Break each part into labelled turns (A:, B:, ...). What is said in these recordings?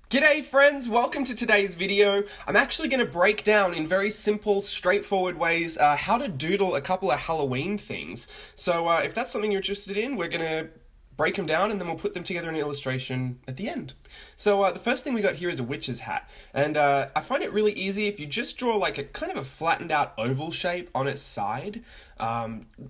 A: G'day friends, welcome to today's video. I'm actually going to break down in very simple, straightforward ways how to doodle a couple of Halloween things. So if that's something you're interested in, we're going to break them down and then we'll put them together in an illustration at the end. So the first thing we got here is a witch's hat. And I find it really easy if you just draw like a kind of a flattened out oval shape on its side.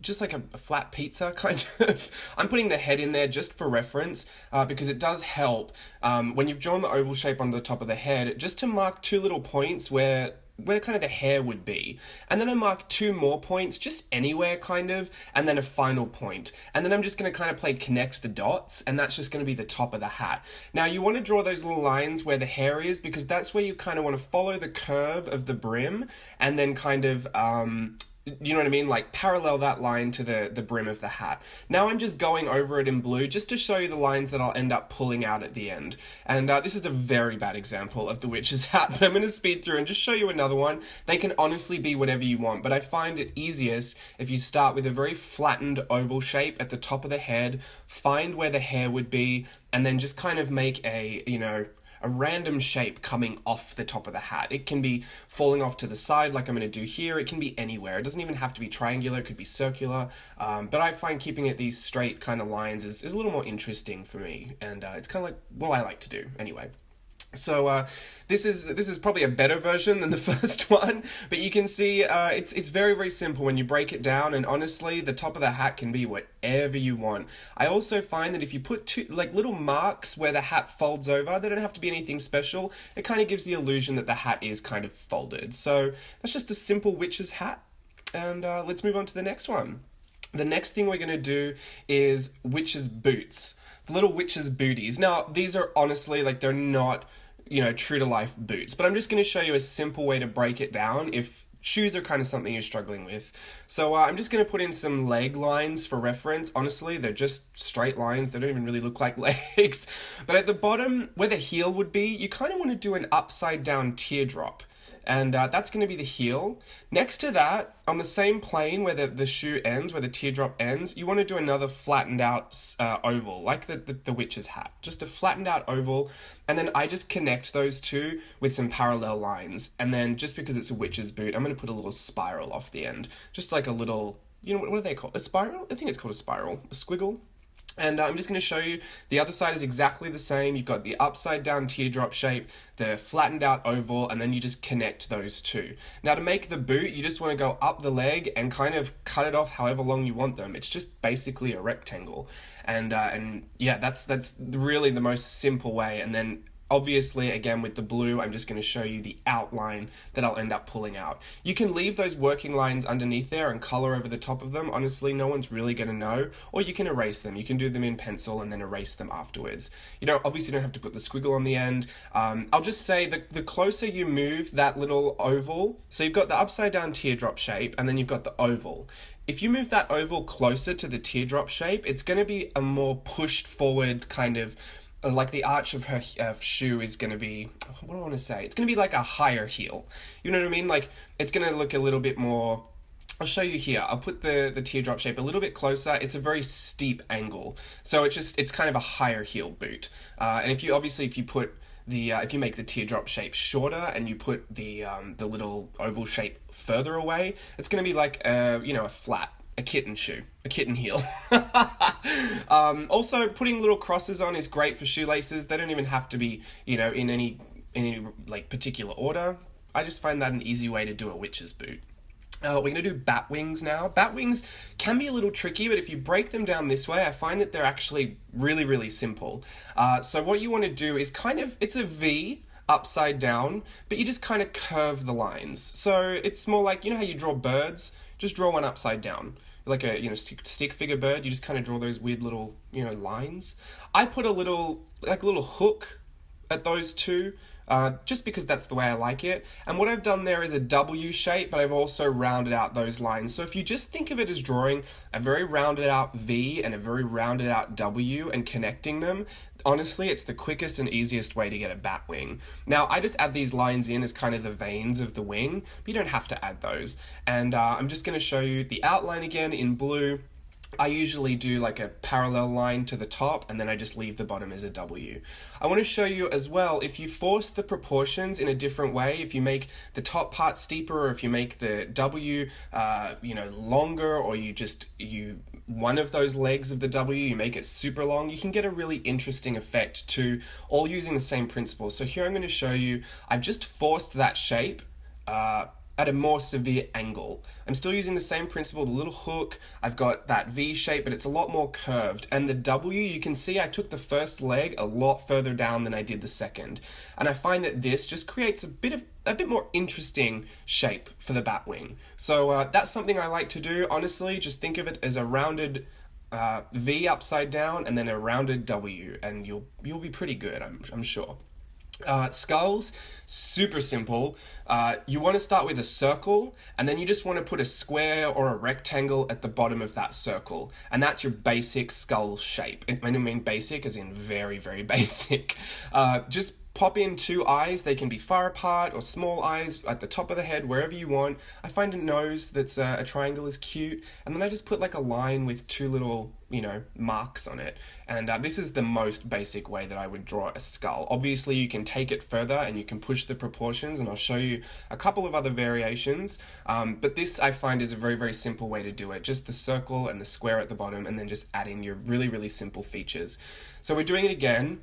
A: Just like a flat pizza kind of. I'm putting the head in there just for reference because it does help when you've drawn the oval shape on the top of the head just to mark two little points where kind of the hair would be. And then I mark two more points, just anywhere kind of, and then a final point. And then I'm just going to kind of play connect the dots, and that's just going to be the top of the hat. Now you want to draw those little lines where the hair is, because that's where you kind of want to follow the curve of the brim, and then kind of, you know what I mean? Like parallel that line to the brim of the hat. Now I'm just going over it in blue just to show you the lines that I'll end up pulling out at the end. And this is a very bad example of the witch's hat, but I'm going to speed through and just show you another one. They can honestly be whatever you want, but I find it easiest if you start with a very flattened oval shape at the top of the head, find where the hair would be, and then just kind of make a, a random shape coming off the top of the hat. It can be falling off to the side like I'm going to do here. It can be anywhere. It doesn't even have to be triangular. It could be circular. But I find keeping it these straight kind of lines is a little more interesting for me. And it's kind of like what I like to do anyway. So this is probably a better version than the first one, but you can see it's very, very simple when you break it down, and honestly the top of the hat can be whatever you want. I also find that if you put two like little marks where the hat folds over, they don't have to be anything special. It kind of gives the illusion that the hat is kind of folded. So that's just a simple witch's hat, and let's move on to the next one. The next thing we're going to do is witch's boots. The little witch's booties. Now, these are honestly, like, they're not, true to life boots, but I'm just going to show you a simple way to break it down if shoes are kind of something you're struggling with. So I'm just going to put in some leg lines for reference. Honestly, they're just straight lines. They don't even really look like legs. But at the bottom, where the heel would be, you kind of want to do an upside down teardrop. And that's going to be the heel. Next to that, on the same plane where the shoe ends, where the teardrop ends, you want to do another flattened out oval, like the witch's hat. Just a flattened out oval, and then I just connect those two with some parallel lines. And then just because it's a witch's boot, I'm going to put a little spiral off the end. Just like a little, what are they called? A spiral? I think it's called a spiral. A squiggle. And I'm just going to show you the other side is exactly the same. You've got the upside down teardrop shape, the flattened out oval, and then you just connect those two. Now to make the boot, you just want to go up the leg and kind of cut it off however long you want them. It's just basically a rectangle. And yeah, that's really the most simple way. And then obviously, again, with the blue, I'm just going to show you the outline that I'll end up pulling out. You can leave those working lines underneath there and color over the top of them. Honestly, no one's really going to know. Or you can erase them. You can do them in pencil and then erase them afterwards. Obviously, you don't have to put the squiggle on the end. I'll just say that the closer you move that little oval, so you've got the upside down teardrop shape and then you've got the oval. If you move that oval closer to the teardrop shape, it's going to be a more pushed forward kind of, like the arch of her shoe is going to be, what do I want to say? It's going to be like a higher heel. You know what I mean? Like, it's going to look a little bit more, I'll show you here. I'll put the teardrop shape a little bit closer. It's a very steep angle. So it's kind of a higher heel boot. And if you put if you make the teardrop shape shorter and you put the little oval shape further away, it's going to be like a flat, a kitten shoe, a kitten heel. Also, putting little crosses on is great for shoelaces. They don't even have to be, in any like particular order. I just find that an easy way to do a witch's boot. We're going to do bat wings now. Bat wings can be a little tricky, but if you break them down this way, I find that they're actually really, really simple. So what you want to do is it's a V upside down, but you just kind of curve the lines. So it's more like, how you draw birds? Just draw one upside down. Like a stick figure bird, you just kind of draw those weird little lines. I put a little hook at those two, just because that's the way I like it. And what I've done there is a W shape, but I've also rounded out those lines. So if you just think of it as drawing a very rounded out V and a very rounded out W and connecting them, honestly, it's the quickest and easiest way to get a bat wing. Now, I just add these lines in as kind of the veins of the wing, but you don't have to add those. And I'm just going to show you the outline again in blue. I usually do like a parallel line to the top and then I just leave the bottom as a W. I want to show you as well, if you force the proportions in a different way, if you make the top part steeper or if you make the W, longer, or one of those legs of the W, you make it super long, you can get a really interesting effect too, all using the same principle. So here I'm going to show you, I've just forced that shape, at a more severe angle. I'm still using the same principle, the little hook, I've got that V shape, but it's a lot more curved. And the W, you can see I took the first leg a lot further down than I did the second. And I find that this just creates a bit more interesting shape for the bat wing. So that's something I like to do. Honestly, just think of it as a rounded V upside down and then a rounded W, and you'll be pretty good, I'm sure. Skulls, super simple. You want to start with a circle, and then you just want to put a square or a rectangle at the bottom of that circle, and that's your basic skull shape. I mean basic as in very, very basic. Just pop in two eyes. They can be far apart or small eyes at the top of the head, wherever you want. I find a nose that's a triangle is cute, and then I just put like a line with two little, marks on it. And this is the most basic way that I would draw a skull. Obviously, you can take it further and you can push the proportions, and I'll show you a couple of other variations. But this I find is a very, very simple way to do it. Just the circle and the square at the bottom, and then just add in your really, really simple features. So we're doing it again.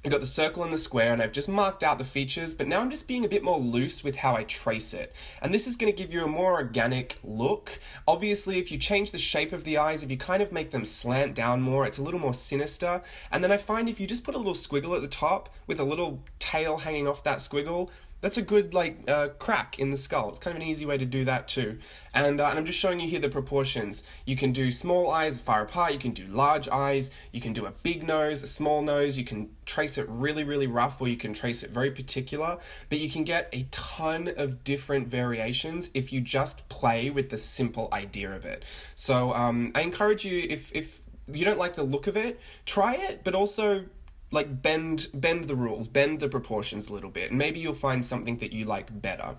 A: I've got the circle and the square, and I've just marked out the features, but now I'm just being a bit more loose with how I trace it. And this is going to give you a more organic look. Obviously, if you change the shape of the eyes, if you kind of make them slant down more, it's a little more sinister. And then I find if you just put a little squiggle at the top with a little tail hanging off that squiggle, that's a good crack in the skull. It's kind of an easy way to do that too. And I'm just showing you here the proportions. You can do small eyes far apart, you can do large eyes, you can do a big nose, a small nose, you can trace it really, really rough, or you can trace it very particular, but you can get a ton of different variations if you just play with the simple idea of it. So I encourage you, if you don't like the look of it, try it, but also bend the rules, bend the proportions a little bit, and maybe you'll find something that you like better.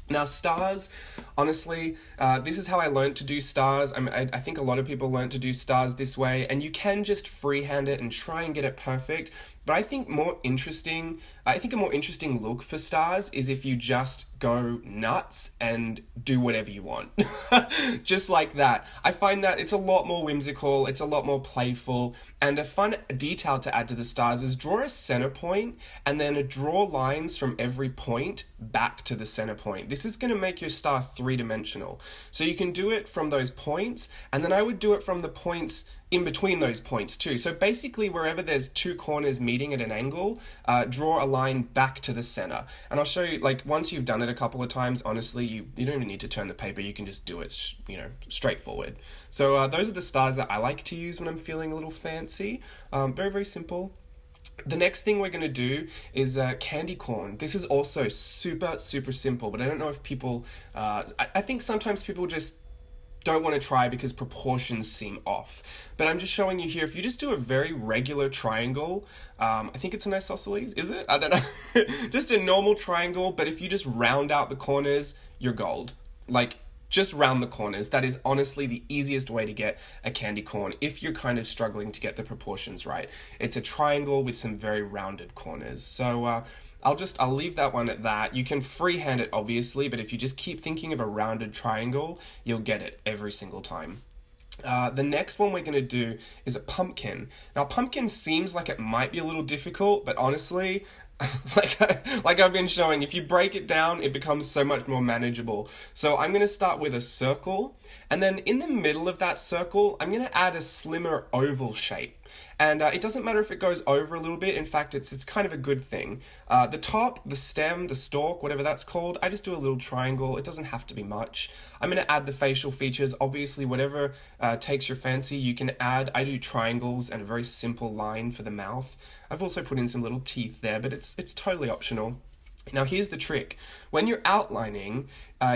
A: Now, stars, honestly, this is how I learned to do stars. I think a lot of people learn to do stars this way, and you can just freehand it and try and get it perfect. But I think a more interesting look for stars is if you just go nuts and do whatever you want. Just like that. I find that it's a lot more whimsical, it's a lot more playful, and a fun detail to add to the stars is draw a center point and then draw lines from every point back to the center point. This is going to make your star three-dimensional. So you can do it from those points, and then I would do it from the points in between those points too. So basically wherever there's two corners meeting at an angle, draw a line back to the center. And I'll show you, once you've done it a couple of times, honestly, you don't even need to turn the paper, you can just do it, straightforward. So those are the stars that I like to use when I'm feeling a little fancy. Very, very simple. The next thing we're going to do is candy corn. This is also super, super simple, but I don't know if people, I think sometimes people just don't want to try because proportions seem off. But I'm just showing you here, if you just do a very regular triangle, I think it's an isosceles, is it? I don't know. Just a normal triangle, but if you just round out the corners, you're gold. Just round the corners. That is honestly the easiest way to get a candy corn if you're kind of struggling to get the proportions right. It's a triangle with some very rounded corners. So I'll leave that one at that. You can freehand it obviously, but if you just keep thinking of a rounded triangle, you'll get it every single time. The next one we're going to do is a pumpkin. Now, pumpkin seems like it might be a little difficult, but honestly, like I've been showing, if you break it down, it becomes so much more manageable. So I'm going to start with a circle, and then in the middle of that circle, I'm going to add a slimmer oval shape. And it doesn't matter if it goes over a little bit. In fact, it's kind of a good thing. The top, the stem, the stalk, whatever that's called, I just do a little triangle. It doesn't have to be much. I'm going to add the facial features. Obviously, whatever takes your fancy, you can add. I do triangles and a very simple line for the mouth. I've also put in some little teeth there, but it's totally optional. Now here's the trick. When you're outlining,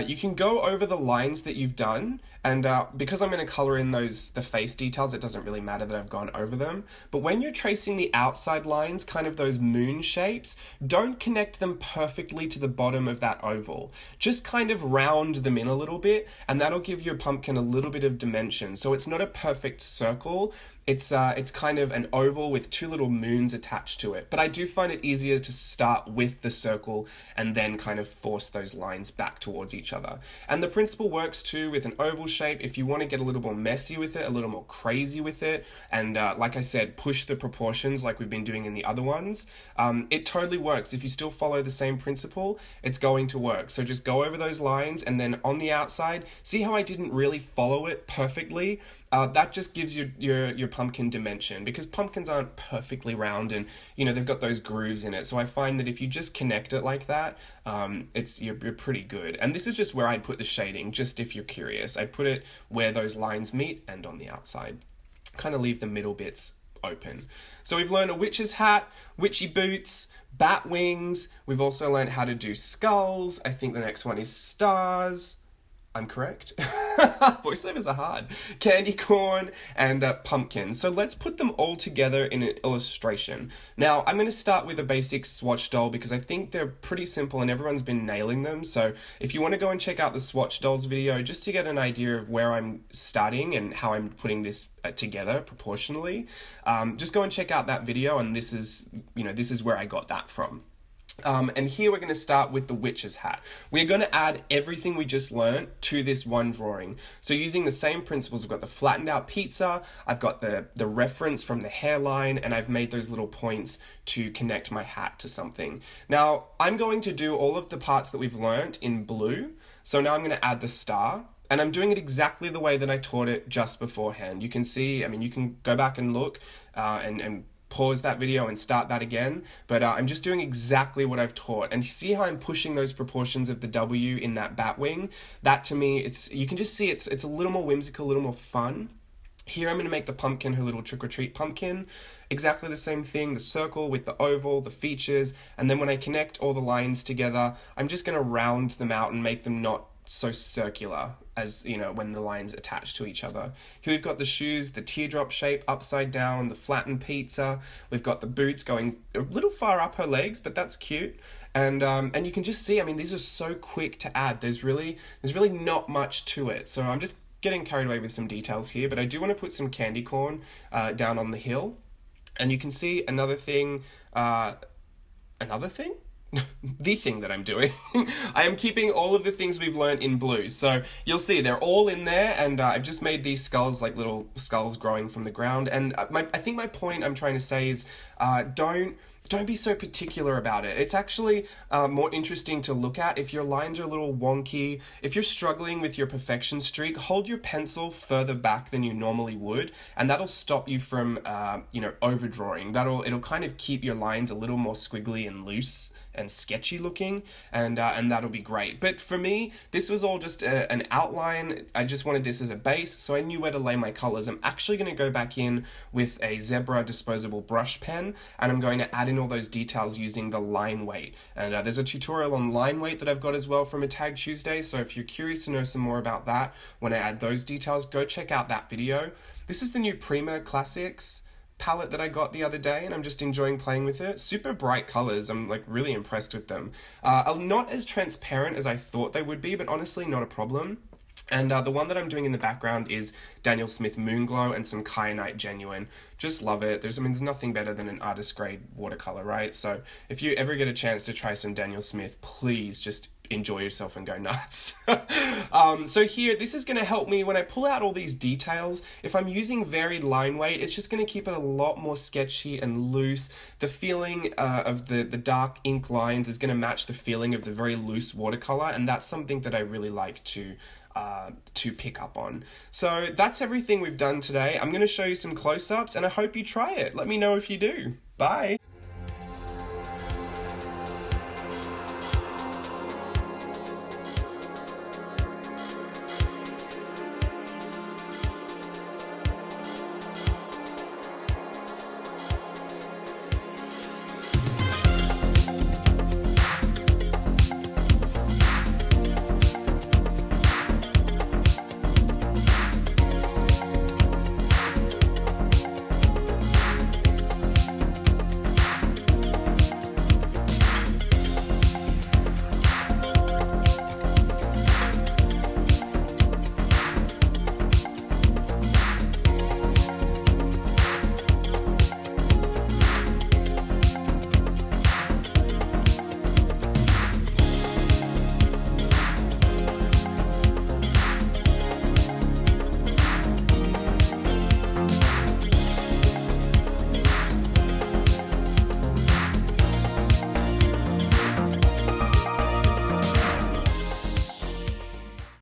A: you can go over the lines that you've done, and because I'm going to color in the face details, it doesn't really matter that I've gone over them. But when you're tracing the outside lines, kind of those moon shapes, don't connect them perfectly to the bottom of that oval. Just kind of round them in a little bit, and that'll give your pumpkin a little bit of dimension. So it's not a perfect circle. It's kind of an oval with two little moons attached to it. But I do find it easier to start with the circle and then kind of force those lines back towards each other. And the principle works too with an oval shape if you want to get a little more messy with it, a little more crazy with it, and like I said, push the proportions like we've been doing in the other ones. It totally works. If you still follow the same principle, it's going to work. So just go over those lines, and then on the outside, see how I didn't really follow it perfectly? That just gives your pumpkin dimension, because pumpkins aren't perfectly round, and they've got those grooves in it. So I find that if you just connect it like that, you're pretty good. And this is just where I'd put the shading, just if you're curious. I'd put it where those lines meet and on the outside. Kind of leave the middle bits open. So we've learned a witch's hat, witchy boots, bat wings. We've also learned how to do skulls. I think the next one is stars. I'm correct. Voiceovers are hard. Candy corn and pumpkin. So let's put them all together in an illustration. Now, I'm going to start with a basic swatch doll because I think they're pretty simple and everyone's been nailing them. So if you want to go and check out the swatch dolls video just to get an idea of where I'm starting and how I'm putting this together proportionally, just go and check out that video, and this is where I got that from. And here we're going to start with the witch's hat. We're going to add everything we just learned to this one drawing. So using the same principles, I've got the flattened out pizza, I've got the reference from the hairline, and I've made those little points to connect my hat to something. Now, I'm going to do all of the parts that we've learned in blue. So now I'm going to add the star. And I'm doing it exactly the way that I taught it just beforehand. You can see, you can go back and look and pause that video and start that again, but I'm just doing exactly what I've taught. And see how I'm pushing those proportions of the W in that bat wing? That to me, you can just see it's a little more whimsical, a little more fun. Here I'm going to make the pumpkin her little trick-or-treat pumpkin. Exactly the same thing, the circle with the oval, the features, and then when I connect all the lines together, I'm just going to round them out and make them not so circular as when the lines attach to each other. Here we've got the shoes, the teardrop shape upside down, the flattened pizza. We've got the boots going a little far up her legs, but that's cute. And you can just see, these are so quick to add. There's really not much to it. So I'm just getting carried away with some details here, but I do want to put some candy corn down on the hill. And you can see another thing, the thing that I'm doing. I am keeping all of the things we've learned in blue. So you'll see they're all in there, and I've just made these skulls like little skulls growing from the ground. And I think my point I'm trying to say is don't be so particular about it. It's actually more interesting to look at if your lines are a little wonky. If you're struggling with your perfection streak, hold your pencil further back than you normally would, and that'll stop you from overdrawing. It'll kind of keep your lines a little more squiggly and loose and sketchy looking, and that'll be great. But for me, this was all just an outline. I just wanted this as a base, so I knew where to lay my colors. I'm actually going to go back in with a zebra disposable brush pen, and I'm going to add in all those details using the line weight. And there's a tutorial on line weight that I've got as well from a Tag Tuesday, so if you're curious to know some more about that, when I add those details, go check out that video. This is the new Prima Classics palette that I got the other day, and I'm just enjoying playing with it. Super bright colors. I'm really impressed with them. Not as transparent as I thought they would be, but honestly not a problem. And the one that I'm doing in the background is Daniel Smith Moonglow and some Kyanite Genuine. Just love it. There's nothing better than an artist grade watercolor, right? So if you ever get a chance to try some Daniel Smith, please just enjoy yourself and go nuts. So here, this is going to help me when I pull out all these details. If I'm using varied line weight, it's just going to keep it a lot more sketchy and loose. The feeling of the dark ink lines is going to match the feeling of the very loose watercolor, and that's something that I really like to pick up on. So that's everything we've done today. I'm going to show you some close-ups, and I hope you try it. Let me know if you do. Bye!